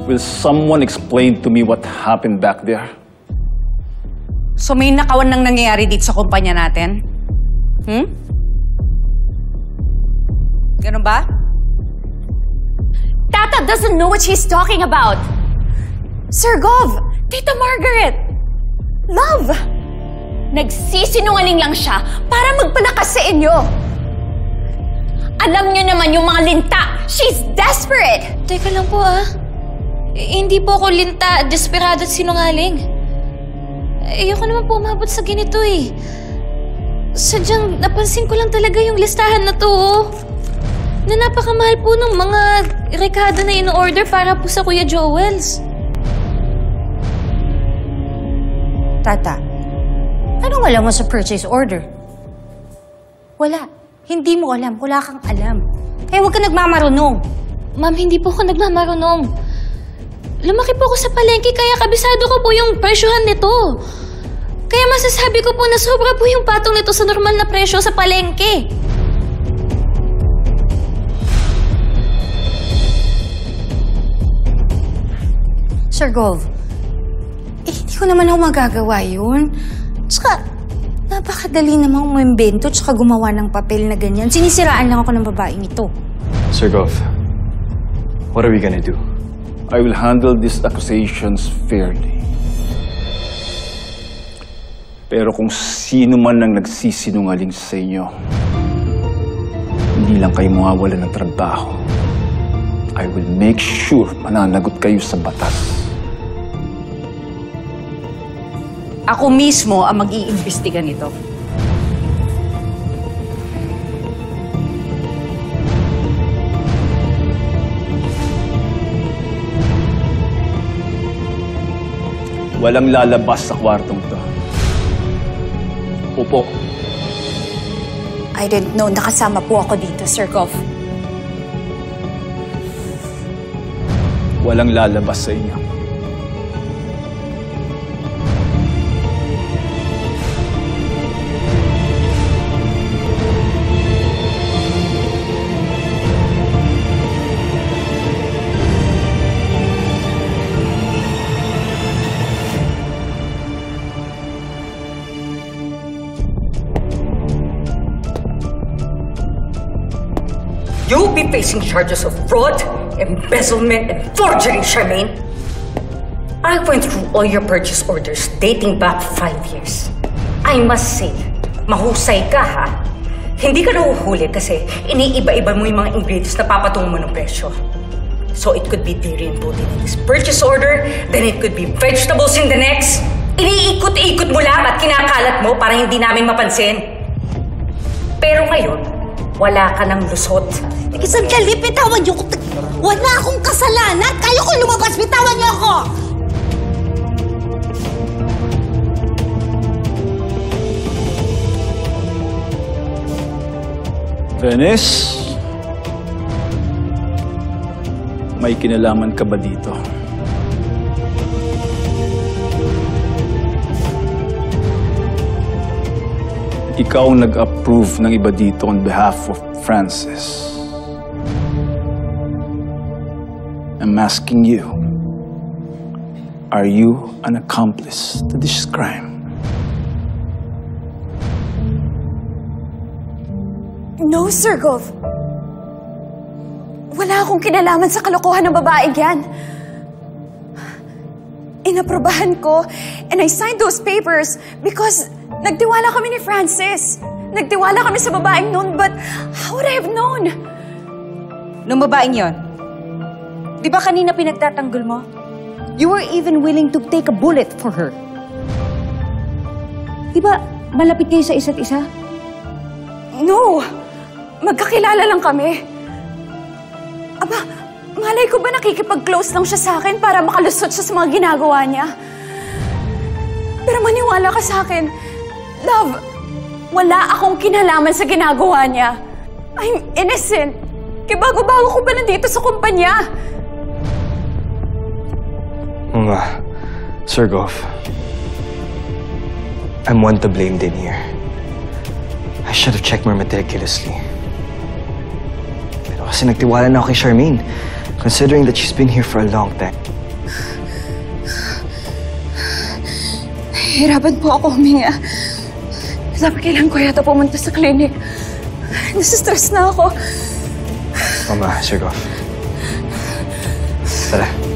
Will someone explain to me what happened back there? So may nakawan nang nangyayari dito sa kumpanya natin? Ganun ba? Tata doesn't know what she's talking about. Sir Gov, Tita Margaret, love, nagsisinungaling lang siya para magpalakas sa inyo. Alam niyo naman yung mga linta. She's desperate. Teka lang po hindi po ako linta, desperado at sinungaling. Ayoko naman po umabot sa ganito eh. Sadyang napansin ko lang talaga yung listahan na to na napakamahal po ng mga rekado na in-order para po sa Kuya Joel's. Tata, anong alam mo sa purchase order? Wala. Hindi mo alam. Wala kang alam. Kaya huwag ka nagmamarunong. Ma'am, hindi po ako nagmamarunong. Lumaki po ako sa palengke kaya kabisado ko po yung presyohan nito. Kaya masasabi ko po na sobra po yung patong nito sa normal na presyo sa palengke. Sir Gov, hindi ko naman ako magagawa yun. Tsaka, napakadali namang umimbento tsaka gumawa ng papel na ganyan. Sinisiraan lang ako ng babaeng ito. Sir Gov, what are we gonna do? I will handle these accusations fairly. Pero kung sino man ang nagsisinungaling sa inyo, hindi lang kayo mawawalan ng trabaho. I will make sure mananagot kayo sa batas. Ako mismo ang mag-iimbestiga nito. Walang lalabas sa kwartong to. Upo. I didn't know nakasama po ako dito, Sir Gov. Walang lalabas sa inyo. You'll be facing charges of fraud, embezzlement, and forgery, Charmaine. I went through all your purchase orders dating back 5 years. I must say, mahusay ka, ha? Hindi ka nahuhuli kasi iniiba-iba mo yung mga ingredients na papatungo mo ng presyo. So it could be dairy and protein in this purchase order, then it could be vegetables in the next. Iniikot-ikot mo lang at kinakalat mo para hindi namin mapansin. Pero ngayon, wala ka ng lusot. Sandali, bitawan niyo ko. Wala akong kasalanan. Kayo ko lumabas, bitawan niyo ako! Venice? May kinalaman ka ba dito? Ikaw ang nag-approve ng iba dito on behalf of Francis. I'm asking you, are you an accomplice to this crime? No, Sir Gov. Wala akong kinalaman sa kalokohan ng babaeng yan. Inaprobahan ko and I signed those papers because nagtiwala kami ni Francis. Nagtiwala kami sa babaeng noon, but how would I have known? Nung babaeng yon, di ba kanina pinagtatanggol mo? You were even willing to take a bullet for her. Di ba malapit kayo sa isa't isa? No! Magkakilala lang kami. Aba, malay ko ba nakikipag-close lang siya sa akin para makalusot siya sa mga ginagawa niya? Pero maniwala ka sa akin, Love, wala akong kinalaman sa ginagawa niya. I'm innocent. Kaya bago-bago ko pa nandito sa kumpanya. Sir Gov, I'm one to blame din here. I should have checked more meticulously. Pero kasi nagtiwala na ako kay Charmaine. Considering that she's been here for a long time. Hirapan po ako huminga. Dapat kailangan ko yata pumunta sa clinic. Nasa-stress na ako. Mama, Sir Goff. Tara.